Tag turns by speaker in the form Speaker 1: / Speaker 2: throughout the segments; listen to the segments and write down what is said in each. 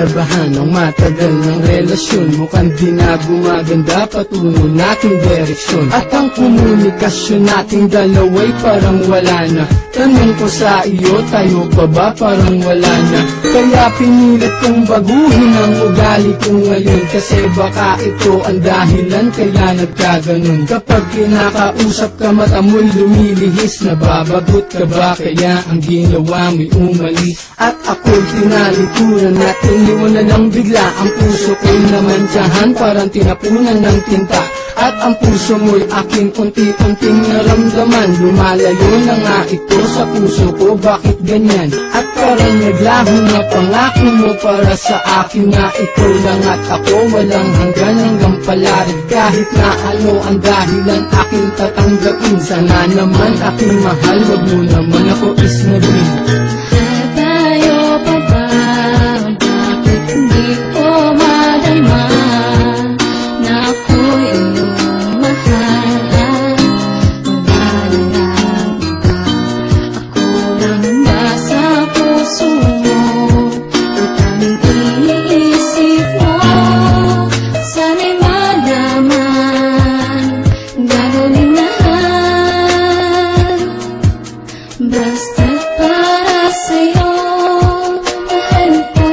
Speaker 1: kinakabahan ang matagal ng relasyon. Mukhang di na gumaganda patungo nating direksyon. At ang komunikasyon nating dalawa'y parang wala na. Tanong ko sa iyo, tayo pa ba parang wala na? Kaya pinilit kong baguhin ang ugali ko ngayon, kasi baka ito ang dahilan kaya nagkaganon. Kapag kinakausap ka mata mo'y lumilihis, nababagot ka ba kaya ang ginawa mo'y umali? At ako'y tinalikuran at iniwan lang bigla ang puso ko'y namantsahan, parang tinapunan ng tinta. At ang puso mo'y aking unti-unting naramdaman, lumalayo na nga ito sa puso ko, bakit ganyan? At parang naglaho na pangako mo para sa akin na ikaw lang at ako, walang hanggang palad. Kahit na ano ang dahilan aking tatanggapin, sana naman aking mahal, wag mo naman ako isnabin.
Speaker 2: Tayo pa ba? Bakit hindi ko madama na ako'y iyong mahal? Wala lang iba, ako lang ba sa puso mo? At ang iniisip mo, sana'y malaman, gagawin lahat, basta't para sa'yo, mahal ko.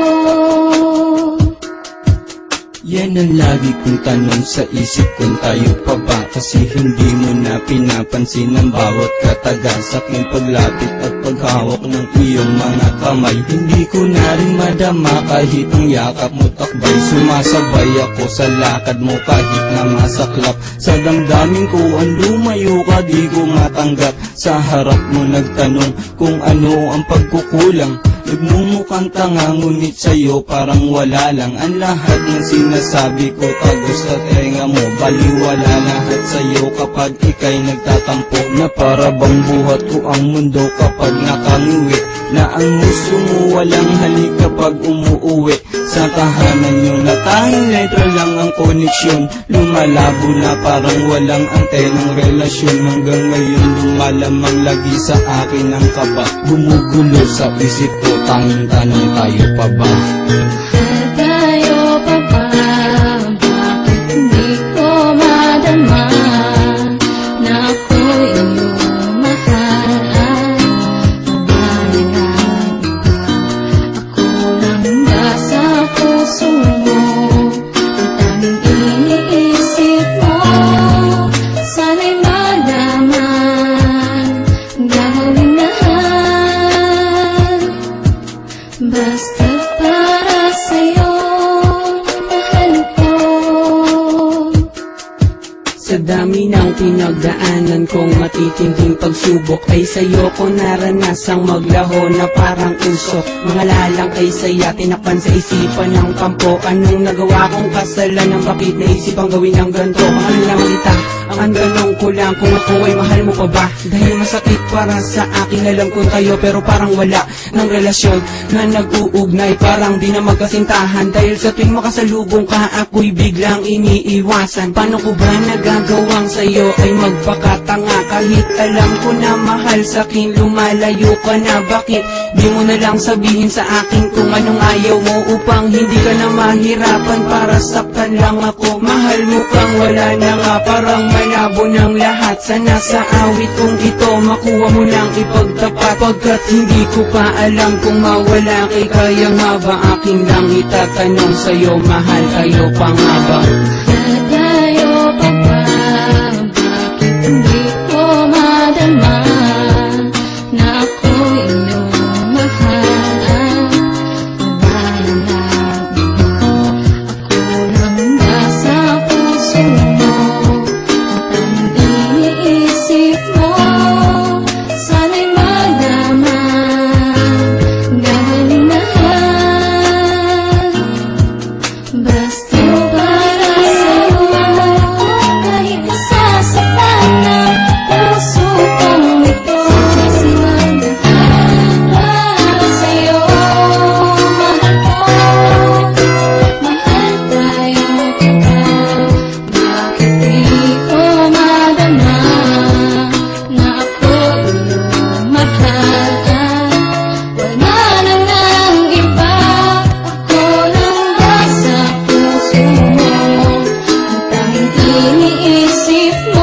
Speaker 3: Yan ang lagi kong tanong sa isip kung tayo pa ba, kasi hindi mo na pinapansin ang bawat kataga sa aking paglapit at paghawak ng iyong mga kamay. Hindi ko na rin madama kahit ang yakap mo takbay, sumasabay ako sa lakad mo kahit na masaklap sa damdamin ko. Ang lumayo ka di ko matanggap, sa harap mo nagtanong kung ano ang pagkukulang. Nagmumukhang tanga ngunit sa'yo parang wala lang ang lahat ng sinasabi ko, tagos sa tenga mo. Baliwala lahat sa'yo kapag ika'y nagtatampo, na para bang buhat ko ang mundo kapag nakangiwi, na ang gusto mo walang halik kapag umuuwi sa tahanan nyo, na tanging letra lang ang koneksyon. Lumalabo na parang walang antenang relasyon, hanggang ngayon lumalamang lagi sa akin ang kaba. Gumugulo sa isip ko, tanging tanong, tayo pa ba?
Speaker 2: Tayo pa ba? Bakit hindi ko madama na ako'y iyong mahal? Wala lang iba, ako lang ba sa puso mo? At ang iniisip mo, sana'y malaman, gagawin lahat, basta't para sa'yo, mahal ko.
Speaker 1: Sa dami ng pinagdaanan kong matitinding pagsubok, ay sa'yo ko naranasang maglaho na parang usok. Mga lalang ay saya, tinakpan sa isipan ng kampo. Anong nagawa kong kasalanan, bakit naisipang gawin ang ganito? Mahal lang kita, ang tanong ko lang kung ako ay mahal mo pa ba? Dahil masakit para sa akin, alam kong tayo pero parang wala ng relasyon na nag-uugnay, parang di na magkasintahan. Dahil sa tuwing makasalubong ka, ako'y biglang iniiwasan. Paano ko ba nagagawang sa'yo ay magpakatanga, kahit alam ko na mahal sa'kin, lumalayo ka na? Bakit di mo na lang sabihin sa akin kung anong ayaw mo, upang hindi ka na mahirapan para saktan lang ako? Mahal mo kang wala na nga, parang malabo ng lahat. Sana sa awit kong ito makuha mo lang ipagtapat, pagkat hindi ko pa alam kung mawala kay kaya nga ba? Aking lang itatanong sa'yo, mahal, kayo pa nga ba?
Speaker 2: Tayo pa ba? Bakit hindi ko madama na ako'y iyong mahal? Wala lang iba, ako lang ba sa puso mo? At ang iniisip mo, sana'y malaman, gagawin lahat, basta para sa'yo. iniisip mo